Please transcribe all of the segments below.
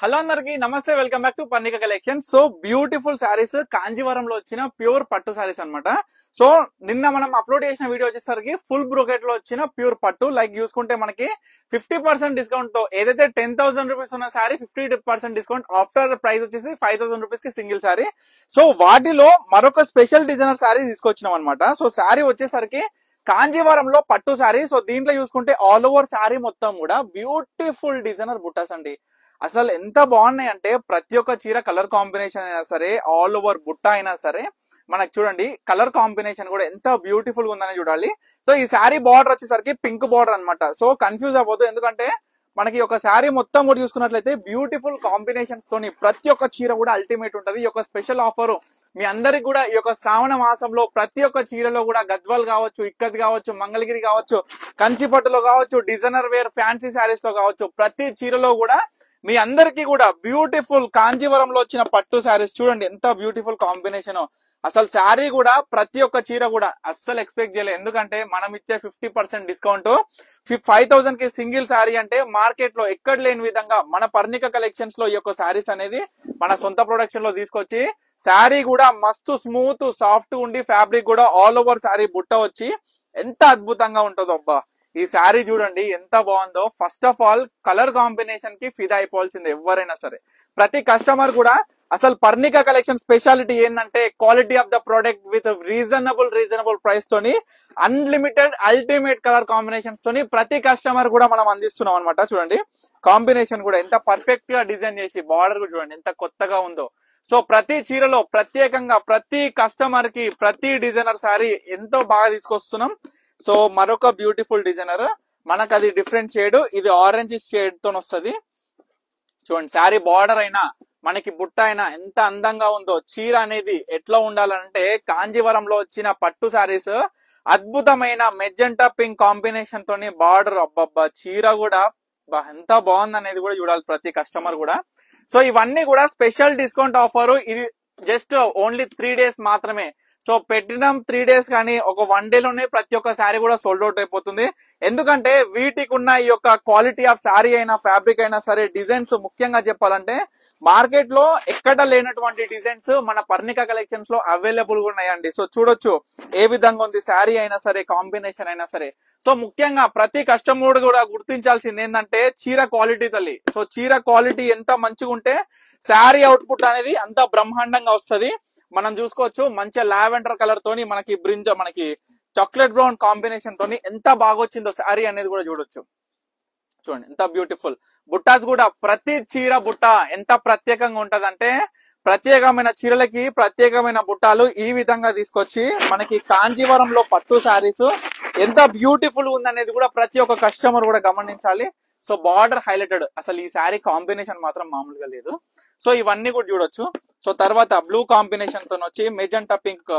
Hello అందరికి నమస్తే, welcome back to Parnika collection. So beautiful saris కాంజీవరంలో వచ్చిన ప్యూర్ పట్టు శారీస్ అన్నమాట. సో నిన్న మనం అప్లోడ్ చేసిన వీడియో వచ్చేసరికి ఫుల్ బ్రోకెట్ లో వచ్చిన ప్యూర్ పట్టు. లైక్ చూసుకుంటే మనకి 50% డిస్కౌంట్ తో ఏదైతే 10,000 రూపీస్ ఉన్న శారీ 50% డిస్కౌంట్ ఆఫ్టర్ ప్రైస్ వచ్చేసి 5,000 రూపీస్ కి సింగిల్ శారీ. సో వాటిలో మరొక స్పెషల్ డిజైనర్ శారీ తీసుకొచ్చినాం అనమాట. సో శారీ వచ్చేసరికి కాంజీవరంలో పట్టు శారీ. సో దీంట్లో చూసుకుంటే ఆల్ ఓవర్ శారీ మొత్తం కూడా బ్యూటిఫుల్ డిజైనర్ బుట్టాస్ అండి. అసలు ఎంత బాగున్నాయి అంటే ప్రతి ఒక్క చీర కలర్ కాంబినేషన్ అయినా సరే, ఆల్ ఓవర్ బుట్ట అయినా సరే, మనకు చూడండి కలర్ కాంబినేషన్ కూడా ఎంత బ్యూటిఫుల్ గా ఉందని చూడాలి. సో ఈ శారీ బార్డర్ వచ్చేసరికి పింక్ బార్డర్ అనమాట. సో కన్ఫ్యూజ్ అవ్వద్దు, ఎందుకంటే మనకి ఒక శారీ మొత్తం కూడా చూసుకున్నట్లయితే బ్యూటిఫుల్ కాంబినేషన్స్ తోని ప్రతి ఒక్క చీర కూడా అల్టిమేట్ ఉంటది. ఈ యొక్క స్పెషల్ ఆఫర్ మీ అందరికి కూడా ఈ యొక్క శ్రావణ మాసంలో ప్రతి ఒక్క చీరలో కూడా గద్వాల్ కావచ్చు, ఇక్కత్ కావచ్చు, మంగళగిరి కావచ్చు, కంచిపట్టులో కావచ్చు, డిజైనర్ వేర్ ఫ్యాన్సీ శారీస్ లో కావచ్చు, ప్రతి చీరలో కూడా మీ అందరికి కూడా బ్యూటిఫుల్ కాంజీవరంలో వచ్చిన పట్టు శారీస్ చూడండి ఎంత బ్యూటిఫుల్ కాంబినేషన్. అసలు శారీ కూడా ప్రతి ఒక్క చీర కూడా అస్సలు ఎక్స్పెక్ట్ చేయలేదు, ఎందుకంటే మనం ఇచ్చే 50% డిస్కౌంట్ 5,000 కి సింగిల్ శారీ అంటే మార్కెట్ లో ఎక్కడ లేని విధంగా మన పర్ణిక కలెక్షన్స్ లో ఈ యొక్క శారీస్ అనేది మన సొంత ప్రొడక్షన్ లో తీసుకొచ్చి శారీ కూడా మస్తు స్మూత్ సాఫ్ట్ ఉండి ఫ్యాబ్రిక్ కూడా ఆల్ ఓవర్ శారీ బుట్ట వచ్చి ఎంత అద్భుతంగా ఉంటుందో అబ్బా. ఈ శారీ చూడండి ఎంత బాగుందో. First of all colour combination కి ఫిదా అయిపోవాల్సింది ఎవరైనా సరే. ప్రతి కస్టమర్ కూడా అసలు పర్ణిక కలెక్షన్ స్పెషాలిటీ ఏంటంటే quality of the product with reasonable price తోని అన్లిమిటెడ్ అల్టిమేట్ కలర్ కాంబినేషన్స్ తోని ప్రతి కస్టమర్ కూడా మనం అందిస్తున్నాం అనమాట. చూడండి కాంబినేషన్ కూడా ఎంత పర్ఫెక్ట్ గా డిజైన్ చేసి బార్డర్ కూడా చూడండి ఎంత కొత్తగా ఉందో. సో ప్రతి చీరలో ప్రత్యేకంగా ప్రతి కస్టమర్ కి ప్రతి డిజైనర్ శారీ ఎంతో బాగా తీసుకొస్తున్నాం. సో మరొక బ్యూటిఫుల్ డిజైనర్ మనకు అది డిఫరెంట్ షేడ్, ఇది ఆరెంజ్ షేడ్ తో వస్తుంది. చూడండి శారీ బార్డర్ అయినా మనకి బుట్ట అయినా ఎంత అందంగా ఉందో. చీర అనేది ఎట్లా ఉండాలంటే కాంజీవరంలో వచ్చిన పట్టు శారీస్ అద్భుతమైన మెజెంటా పింక్ కాంబినేషన్ తోని బార్డర్ అబ్బబ్బా చీర కూడా ఎంత బాగుంది అనేది కూడా చూడాలి ప్రతి కస్టమర్ కూడా. సో ఇవన్నీ కూడా స్పెషల్ డిస్కౌంట్ ఆఫర్. ఇది జస్ట్ ఓన్లీ 3 days మాత్రమే. సో పెట్టిన 3 days కానీ ఒక 1 day లోనే ప్రతి ఒక్క శారీ కూడా సోల్డ్ అవుట్ అయిపోతుంది. ఎందుకంటే వీటికి ఉన్న ఈ యొక్క క్వాలిటీ ఆఫ్ శారీ అయినా ఫ్యాబ్రిక్ అయినా సరే, డిజైన్స్ ముఖ్యంగా చెప్పాలంటే మార్కెట్ లో ఎక్కడ లేనటువంటి డిజైన్స్ మన పర్ణిక కలెక్షన్స్ లో అవైలబుల్ గా ఉన్నాయండి. సో చూడొచ్చు ఏ విధంగా ఉంది శారీ అయినా సరే, కాంబినేషన్ అయినా సరే. సో ముఖ్యంగా ప్రతి కస్టమర్ కూడా గుర్తించాల్సింది ఏంటంటే చీర క్వాలిటీ తల్లి. సో చీర క్వాలిటీ ఎంత మంచిగా ఉంటే శారీ అవుట్పుట్ అనేది అంత బ్రహ్మాండంగా వస్తుంది. మనం చూసుకోవచ్చు మంచిగా లావెండర్ కలర్ తోని మనకి చాక్లెట్ బ్రౌన్ కాంబినేషన్ తోని ఎంత బాగా వచ్చిందో శారీ అనేది కూడా చూడొచ్చు. చూడండి ఎంత బ్యూటిఫుల్. బుట్టాస్ కూడా ప్రతి చీర బుట్ట ఎంత ప్రత్యేకంగా ఉంటదంటే ప్రత్యేకమైన చీరలకి ప్రత్యేకమైన బుట్టాలు ఈ విధంగా తీసుకొచ్చి మనకి కాంజీవరంలో పట్టు శారీస్ ఎంత బ్యూటిఫుల్ ఉందనేది కూడా ప్రతి ఒక్క కస్టమర్ కూడా గమనించాలి. సో బార్డర్ హైలైటెడ్, అసలు ఈ శారీ కాంబినేషన్ మాత్రం మామూలుగా లేదు. సో ఇవన్నీ కూడా చూడొచ్చు. సో తర్వాత బ్లూ కాంబినేషన్ తో వచ్చి magenta pink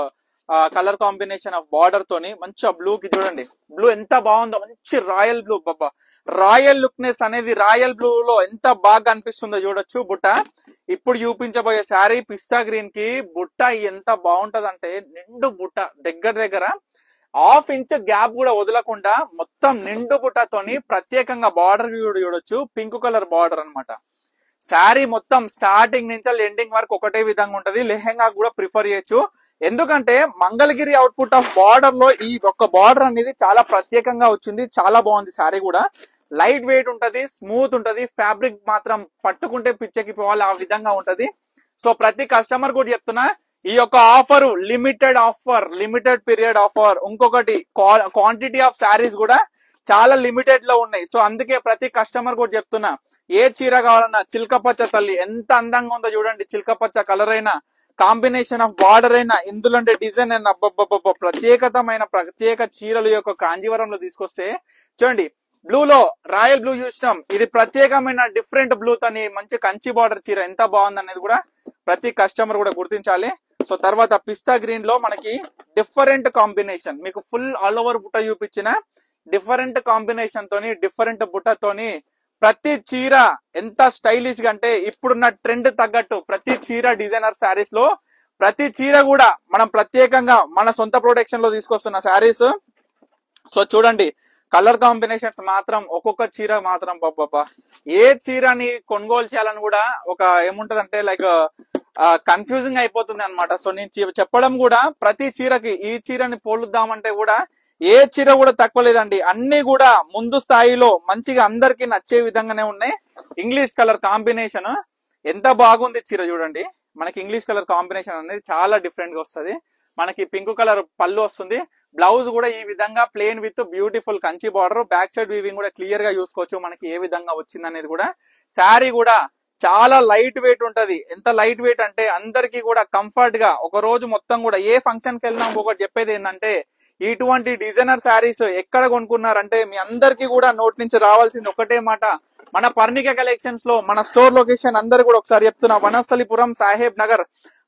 colour combination of border తోని మంచిగా బ్లూ కి చూడండి బ్లూ ఎంత బాగుందో, మంచి రాయల్ బ్లూ. బాబా రాయల్ లుక్నెస్ అనేది రాయల్ బ్లూ లో ఎంత బాగా అనిపిస్తుందో చూడొచ్చు. బుట్ట ఇప్పుడు చూపించబోయే శారీ పిస్తా గ్రీన్ కి బుట్ట ఎంత బాగుంటదంటే నిండు బుట్ట దగ్గర 1/2 inch గ్యాప్ కూడా వదలకుండా మొత్తం నిండు బుట్టతోని ప్రత్యేకంగా బార్డర్ చూడొచ్చు. పింక్ కలర్ బార్డర్ అన్నమాట. శారీ మొత్తం స్టార్టింగ్ నుంచి ఎండింగ్ వరకు ఒకటే విధంగా ఉంటది. లెహెంగా కూడా ప్రిఫర్ చేయొచ్చు, ఎందుకంటే మంగళగిరి అవుట్పుట్ ఆఫ్ బార్డర్ లో ఈ ఒక్క బార్డర్ అనేది చాలా ప్రత్యేకంగా వచ్చింది. చాలా బాగుంది. శారీ కూడా లైట్ వెయిట్ ఉంటది, స్మూత్ ఉంటది. ఫ్యాబ్రిక్ మాత్రం పట్టుకుంటే పిచ్చెకి పోవాలి ఆ విధంగా ఉంటది. సో ప్రతి కస్టమర్ కూడా చెప్తున్నా ఈ యొక్క ఆఫర్ లిమిటెడ్ పీరియడ్ ఆఫర్. ఇంకొకటి క్వాంటిటీ ఆఫ్ శారీస్ కూడా చాలా లిమిటెడ్ లో ఉన్నాయి. సో అందుకే ప్రతి కస్టమర్ కూడా చెప్తున్నా ఏ చీర కావాలన్నా చిల్కపచ్చ తల్లి ఎంత అందంగా ఉందో చూడండి. చిల్కపచ్చ కలర్ అయినా, కాంబినేషన్ ఆఫ్ బార్డర్ అయినా, ఇందులో డిజైన్ అయినా ప్రత్యేక చీరలు యొక్క కాంజీవరంలో తీసుకొస్తే చూడండి బ్లూలో రాయల్ బ్లూ చూసినాం. ఇది ప్రత్యేకమైన డిఫరెంట్ బ్లూ తోని మంచి కంచి బార్డర్ చీర ఎంత బాగుంది అనేది కూడా ప్రతి కస్టమర్ కూడా గుర్తించాలి. సో తర్వాత పిస్తా గ్రీన్ లో మనకి డిఫరెంట్ కాంబినేషన్, మీకు ఫుల్ ఆల్ ఓవర్ బుట్ట చూపించిన డిఫరెంట్ కాంబినేషన్ తోని డిఫరెంట్ బుట్టతోని ప్రతి చీర ఎంత స్టైలిష్ గా అంటే ఇప్పుడున్న ట్రెండ్ తగ్గట్టు ప్రతి చీర డిజైనర్ శారీస్ లో ప్రతి చీర కూడా మనం ప్రత్యేకంగా మన సొంత ప్రొడక్షన్ లో తీసుకొస్తున్న శారీస్. సో చూడండి కలర్ కాంబినేషన్స్ మాత్రం ఒక్కొక్క చీర మాత్రం పాపా ఏ చీరని కొనుగోలు చేయాలని కూడా ఒక ఏముంటదంటే లైక్ కన్ఫ్యూజింగ్ అయిపోతుంది అనమాట. సో నేను చెప్పడం కూడా ప్రతి చీరకి ఈ చీరని పోలుద్దామంటే కూడా ఏ చీర కూడా తక్కువ లేదండి. అన్ని కూడా ముందు స్థాయిలో మంచిగా అందరికి నచ్చే విధంగానే ఉన్నాయి. ఇంగ్లీష్ కలర్ కాంబినేషన్ ఎంత బాగుంది చీర చూడండి. మనకి ఇంగ్లీష్ కలర్ కాంబినేషన్ అనేది చాలా డిఫరెంట్ గా వస్తుంది. మనకి పింక్ కలర్ పళ్ళు వస్తుంది. బ్లౌజ్ కూడా ఈ విధంగా plain with beautiful Kanchi border, back side weaving కూడా క్లియర్ గా చూసుకోవచ్చు మనకి ఏ విధంగా వచ్చింది అనేది కూడా. శారీ కూడా చాలా లైట్ వెయిట్ ఉంటది. ఎంత లైట్ వెయిట్ అంటే అందరికి కూడా కంఫర్ట్ గా ఒక రోజు మొత్తం కూడా ఏ ఫంక్షన్ కి వెళ్ళినా ఒకటి చెప్పేది ఏంటంటే ఇటువంటి డిజైనర్ శారీస్ ఎక్కడ కొనుక్కున్నారంటే మీ అందరికి కూడా నోట్ నుంచి రావాల్సింది ఒకటే మాట, మన పర్ణిక కలెక్షన్స్ లో మన స్టోర్ లొకేషన్ అందరు కూడా ఒకసారి చెప్తున్నా, వనస్థలిపురం సాహెబ్ నగర్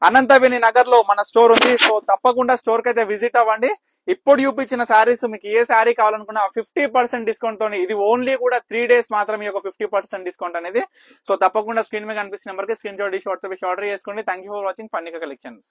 అనంతవేణి నగర్ లో మన స్టోర్ ఉంది. సో తప్పకుండా స్టోర్ కి అయితే విజిట్ అవ్వండి. ఇప్పుడు చూపించిన శారీస్ మీకు ఏ శారీ కావాలనుకున్నా 50% డిస్కౌంట్ తోని, ఇది ఓన్లీ కూడా 3 days మాత్రమే ఒక 50% డిస్కౌంట్ అనేది. సో తప్పకుండా స్క్రీన్ మీద కనిపిస్తున్న నెంబర్ కి స్క్రీన్ షాట్ తీసి వాట్సాప్ ఆర్డర్ చేసుకోండి. Thank you for watching Parnika collections.